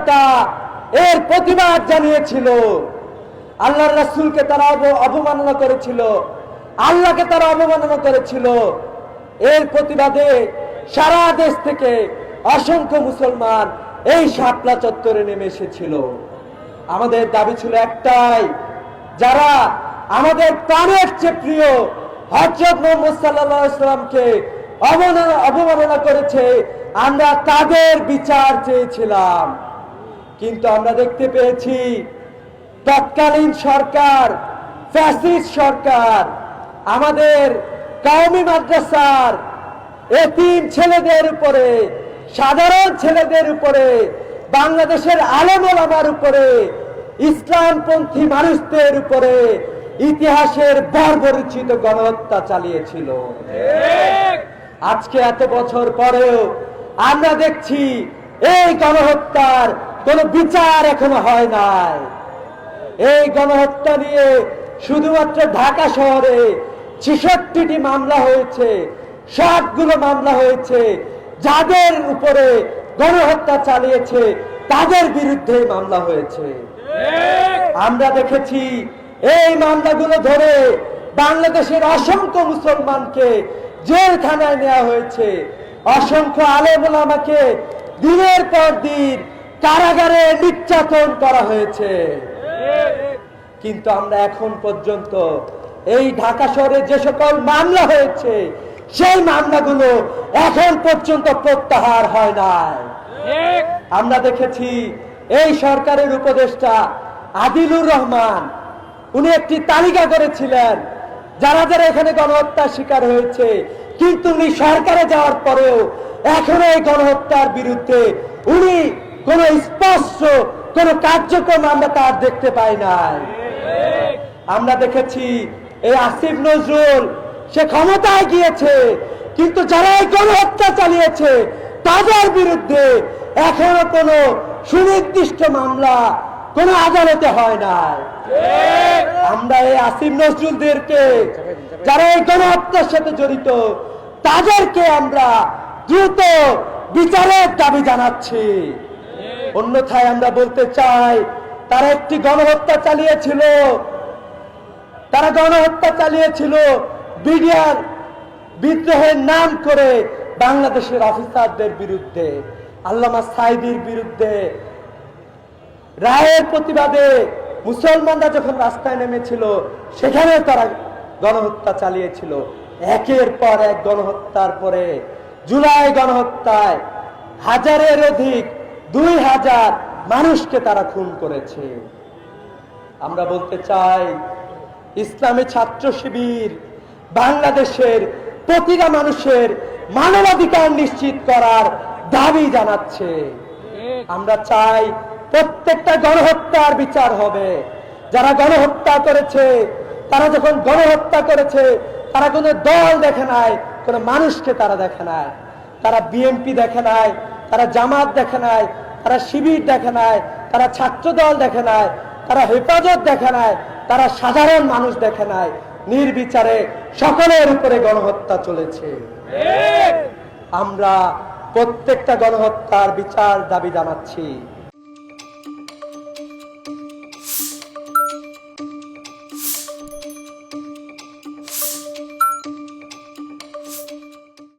জনতা এর প্রতিবাদ জানিয়েছিল, আল্লাহর রাসূলকে তারা অবমাননা করেছিল, আল্লাহকে তারা অবমাননা করেছিল। এর প্রতিবাদে সারা দেশ থেকে অসংখ্য মুসলমান এই শাপলা চত্বরে নেমে এসেছিল। আমাদের দাবি ছিল একটাই, যারা আমাদের প্রাণের চেয়ে প্রিয় হযরত মুহাম্মদ সাল্লাল্লাহু আলাইহি ওয়াসাল্লামকে অবমাননা করেছে, আমরা তাদের বিচার চেয়েছিলাম। কিন্তু আমরা দেখতে পেয়েছি তৎকালীন সরকার, ফ্যাসিস্ট সরকার, আমাদের কওমি মাদ্রাসার এতিম ছেলেদের উপরে, সাধারণ ছেলেদের উপরে, বাংলাদেশের আলেম ওলামার উপরে, ইসলামপন্থী মানুষদের উপরে ইতিহাসের বর্বরোচিত গণহত্যা চালিয়েছিল। আজকে এত বছর পরেও আমরা দেখছি এই গণহত্যার কোনো বিচার এখনো হয় নাই। এই গণহত্যা নিয়ে শুধুমাত্র ঢাকা শহরে ৬৬টি মামলা হয়েছে, সবগুলো মামলা হয়েছে যাদের উপরে গণহত্যা চালিয়েছে তাদের বিরুদ্ধে মামলা হয়েছে। আমরা দেখেছি এই মামলাগুলো ধরে বাংলাদেশের অসংখ্য মুসলমানকে জেলখানায় নেওয়া হয়েছে, অসংখ্য আলেম ওলামাকে দিনের পর দিন কারাগারে নির্যাতন করা হয়েছে। কিন্তু আমরা এখন পর্যন্ত এই ঢাকা শহরে যে সকল মামলা হয়েছে সেই মামলাগুলো এখন পর্যন্ত প্রত্যাহার হয় নাই। আমরা দেখেছি এই সরকারের উপদেষ্টা আদিলুর রহমান, উনি একটি তালিকা করেছিলেন যারা যারা এখানে গণহত্যার শিকার হয়েছে, কিন্তু উনি সরকারে যাওয়ার পরেও এখন এই গণহত্যার বিরুদ্ধে উনি কোন স্পষ্ট কোন কার্যক্রম আমরা তার দেখতে পাই নাই। আমরা দেখেছি এই আসিফ নজরুল, সে ক্ষমতায় গিয়েছে, কিন্তু যারা এই গণহত্যা চালিয়েছে তাদের বিরুদ্ধে এখনো কোনো সুনির্দিষ্ট মামলা কোন আদালতে হয় নাই। আমরা এই আসিফ নজরুলদেরকে, যারা এই গণহত্যার সাথে জড়িত, তাদেরকে আমরা দ্রুত বিচারের দাবি জানাচ্ছি। অন্যথায় আমরা বলতে চাই, তারা একটি গণহত্যা চালিয়েছিল, তারা গণহত্যা চালিয়েছিল বিডিআর বিদ্রোহের নাম করে বাংলাদেশের অফিসারদের বিরুদ্ধে, আল্লামা সাঈদীর বিরুদ্ধে। রায়ের প্রতিবাদে মুসলমানরা যখন রাস্তায় নেমেছিল সেখানে তারা গণহত্যা চালিয়েছিল। একের পর এক গণহত্যার পরে জুলাই গণহত্যায় হাজারের অধিক ২০০০ মানুষকে তারা খুন করেছে। আমরা বলতে চাই, ইসলামী ছাত্র শিবির বাংলাদেশের প্রতিটা মানুষের মানবাধিকার নিশ্চিত করার দাবি জানাচ্ছে। আমরা চাই প্রত্যেকটা গণহত্যার বিচার হবে। যারা গণহত্যা করেছে, তারা যখন গণহত্যা করেছে তারা কোনো দল দেখে নাই, কোনো মানুষকে তারা দেখে নাই। তারা বিএনপি দেখে নাই, তারা জামাত দেখে নাই, তারা শিবির দেখে নাই, তারা ছাত্র দল দেখে নাই, তারা হেফাজত দেখে নাই, তারা সাধারণ মানুষ দেখে নাই। নির্বিচারে সকলের উপরে গণহত্যা চলেছে। আমরা প্রত্যেকটা গণহত্যার বিচার দাবি জানাচ্ছি।